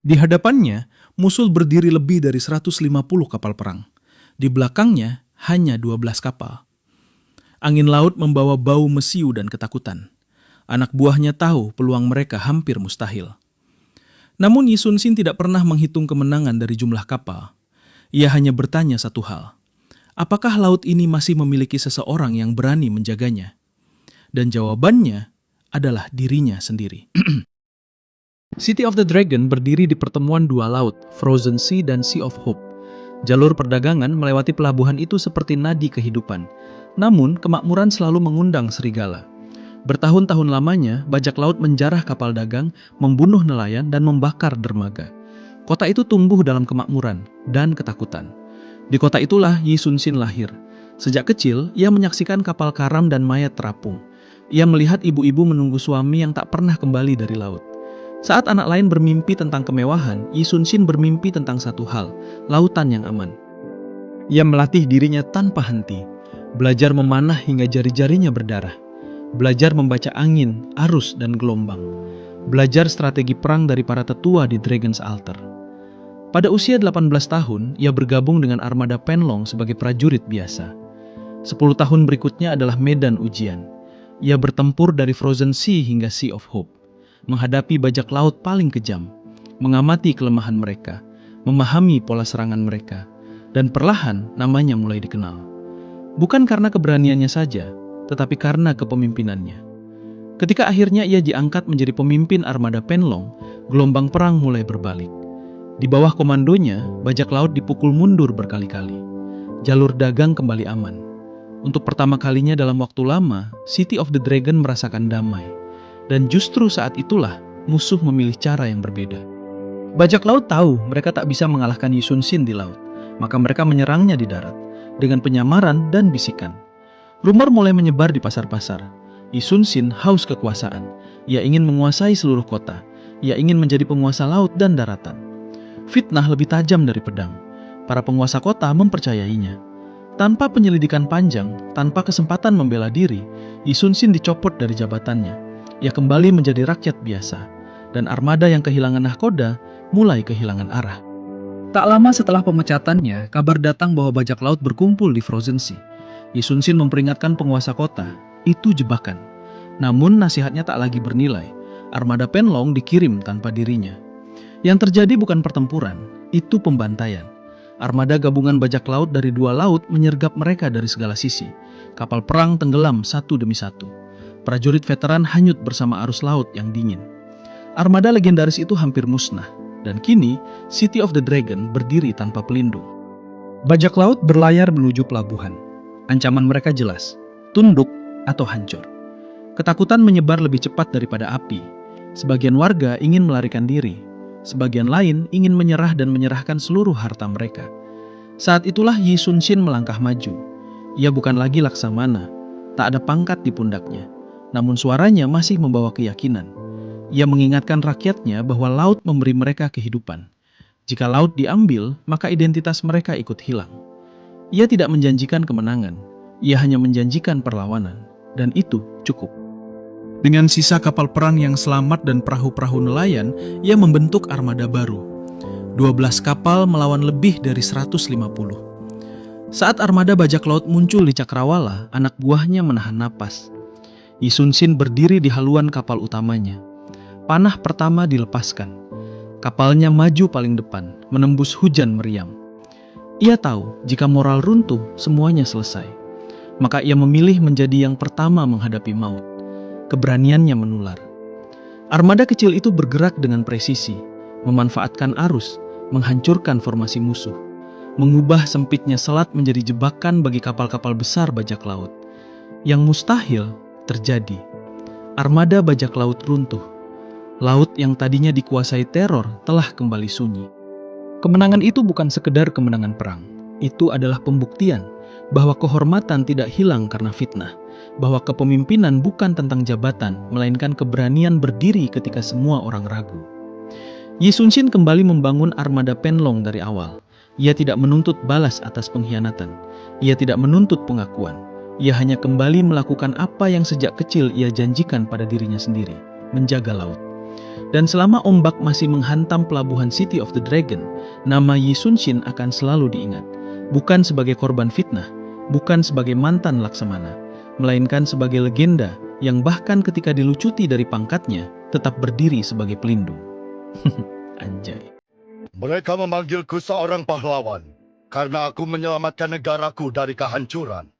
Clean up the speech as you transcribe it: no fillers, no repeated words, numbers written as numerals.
Di hadapannya, musuh berdiri lebih dari 150 kapal perang. Di belakangnya, hanya 12 kapal. Angin laut membawa bau mesiu dan ketakutan. Anak buahnya tahu peluang mereka hampir mustahil. Namun Yi Sun Sin tidak pernah menghitung kemenangan dari jumlah kapal. Ia hanya bertanya satu hal. Apakah laut ini masih memiliki seseorang yang berani menjaganya? Dan jawabannya adalah dirinya sendiri. City of the Dragon berdiri di pertemuan dua laut, Frozen Sea dan Sea of Hope. Jalur perdagangan melewati pelabuhan itu seperti nadi kehidupan. Namun, kemakmuran selalu mengundang serigala. Bertahun-tahun lamanya, bajak laut menjarah kapal dagang, membunuh nelayan, dan membakar dermaga. Kota itu tumbuh dalam kemakmuran dan ketakutan. Di kota itulah Yi Sun Sin lahir. Sejak kecil, ia menyaksikan kapal karam dan mayat terapung. Ia melihat ibu-ibu menunggu suami yang tak pernah kembali dari laut. Saat anak lain bermimpi tentang kemewahan, Yi Sun Sin bermimpi tentang satu hal, lautan yang aman. Ia melatih dirinya tanpa henti, belajar memanah hingga jari-jarinya berdarah, belajar membaca angin, arus, dan gelombang, belajar strategi perang dari para tetua di Dragon's Altar. Pada usia 18 tahun, ia bergabung dengan armada Penlong sebagai prajurit biasa. 10 tahun berikutnya adalah medan ujian. Ia bertempur dari Frozen Sea hingga Sea of Hope, menghadapi bajak laut paling kejam, mengamati kelemahan mereka, memahami pola serangan mereka, dan perlahan namanya mulai dikenal. Bukan karena keberaniannya saja, tetapi karena kepemimpinannya. Ketika akhirnya ia diangkat menjadi pemimpin armada Penlong, gelombang perang mulai berbalik. Di bawah komandonya, bajak laut dipukul mundur berkali-kali. Jalur dagang kembali aman. Untuk pertama kalinya dalam waktu lama, City of the Dragon merasakan damai. Dan justru saat itulah musuh memilih cara yang berbeda. Bajak laut tahu mereka tak bisa mengalahkan Yi Sun Sin di laut, maka mereka menyerangnya di darat dengan penyamaran dan bisikan. Rumor mulai menyebar di pasar-pasar. Yi Sun Sin haus kekuasaan. Ia ingin menguasai seluruh kota. Ia ingin menjadi penguasa laut dan daratan. Fitnah lebih tajam dari pedang. Para penguasa kota mempercayainya. Tanpa penyelidikan panjang, tanpa kesempatan membela diri, Yi Sun Sin dicopot dari jabatannya. Ia kembali menjadi rakyat biasa, dan armada yang kehilangan nahkoda mulai kehilangan arah. Tak lama setelah pemecatannya, kabar datang bahwa bajak laut berkumpul di Frozen Sea. Yi Sun Sin memperingatkan penguasa kota, itu jebakan. Namun nasihatnya tak lagi bernilai. Armada Penlong dikirim tanpa dirinya. Yang terjadi bukan pertempuran, itu pembantaian. Armada gabungan bajak laut dari dua laut menyergap mereka dari segala sisi. Kapal perang tenggelam satu demi satu. Prajurit veteran hanyut bersama arus laut yang dingin. Armada legendaris itu hampir musnah, dan kini City of the Dragon berdiri tanpa pelindung. Bajak laut berlayar menuju pelabuhan. Ancaman mereka jelas, tunduk atau hancur. Ketakutan menyebar lebih cepat daripada api. Sebagian warga ingin melarikan diri, sebagian lain ingin menyerah dan menyerahkan seluruh harta mereka. Saat itulah Yi Sun Sin melangkah maju. Ia bukan lagi Laksamana, tak ada pangkat di pundaknya. Namun suaranya masih membawa keyakinan. Ia mengingatkan rakyatnya bahwa laut memberi mereka kehidupan. Jika laut diambil, maka identitas mereka ikut hilang. Ia tidak menjanjikan kemenangan, ia hanya menjanjikan perlawanan. Dan itu cukup. Dengan sisa kapal perang yang selamat dan perahu-perahu nelayan, ia membentuk armada baru. 12 kapal melawan lebih dari 150. Saat armada bajak laut muncul di Cakrawala, anak buahnya menahan napas. Yi Sun Sin berdiri di haluan kapal utamanya. Panah pertama dilepaskan. Kapalnya maju paling depan, menembus hujan meriam. Ia tahu jika moral runtuh, semuanya selesai. Maka ia memilih menjadi yang pertama menghadapi maut. Keberaniannya menular. Armada kecil itu bergerak dengan presisi, memanfaatkan arus, menghancurkan formasi musuh, mengubah sempitnya selat menjadi jebakan bagi kapal-kapal besar bajak laut. Yang mustahil terjadi. Armada bajak laut runtuh. Laut yang tadinya dikuasai teror telah kembali sunyi. Kemenangan itu bukan sekedar kemenangan perang. Itu adalah pembuktian bahwa kehormatan tidak hilang karena fitnah, bahwa kepemimpinan bukan tentang jabatan, melainkan keberanian berdiri ketika semua orang ragu. Yi Sun Sin kembali membangun armada Penlong dari awal. Ia tidak menuntut balas atas pengkhianatan. Ia tidak menuntut pengakuan. Ia hanya kembali melakukan apa yang sejak kecil ia janjikan pada dirinya sendiri, menjaga laut. Dan selama ombak masih menghantam pelabuhan City of the Dragon, nama Yi Sun-shin akan selalu diingat. Bukan sebagai korban fitnah, bukan sebagai mantan laksamana, melainkan sebagai legenda yang bahkan ketika dilucuti dari pangkatnya, tetap berdiri sebagai pelindung. Anjay. Mereka memanggilku seorang pahlawan karena aku menyelamatkan negaraku dari kehancuran.